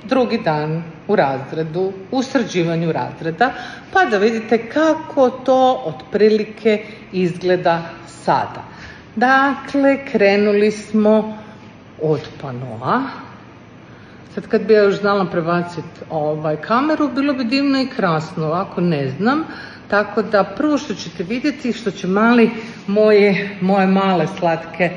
Drugi dan u razredu, u sređivanju razreda, pa da vidite kako to otprilike izgleda sada. Dakle, krenuli smo od panoa. Sad kad bi ja još znala prebaciti kameru, bilo bi divno i krasno, ovako ne znam. Tako da prvo što ćete vidjeti, što će moje male slatke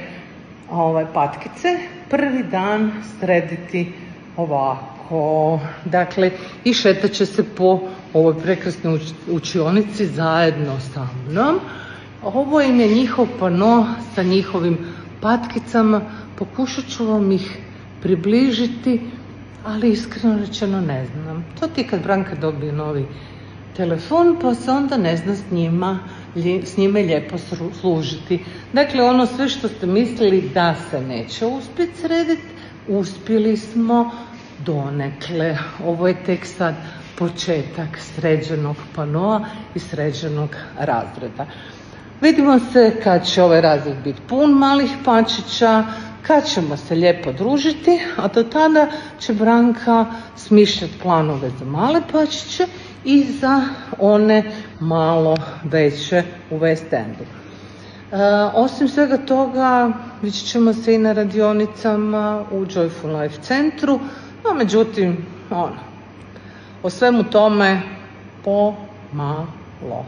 patkice prvi dan srediti ovako. Dakle, i šetat će se po ovoj prekrasnoj učionici zajedno sa mnom. Ovo im je njihov pano sa njihovim patkicama. Pokušat ću vam ih približiti, ali iskreno rečeno ne znam. To ti kad Branka dobije novi telefon, pa se onda ne zna s njime lijepo služiti. Dakle, ono sve što ste mislili da se neće uspjeti srediti, uspjeli smo donekle. Ovo je tek sad početak sređenog panoa i sređenog razreda. Vidimo se kad će ovaj razred biti pun malih pačića, kad ćemo se lijepo družiti, a do tada će Branka smišljati planove za male pačiće i za one malo veće u West Endu. Osim svega toga, vidjet ćemo se i na radionicama u Joyful Life centru, no međutim, o svemu tome pomalo.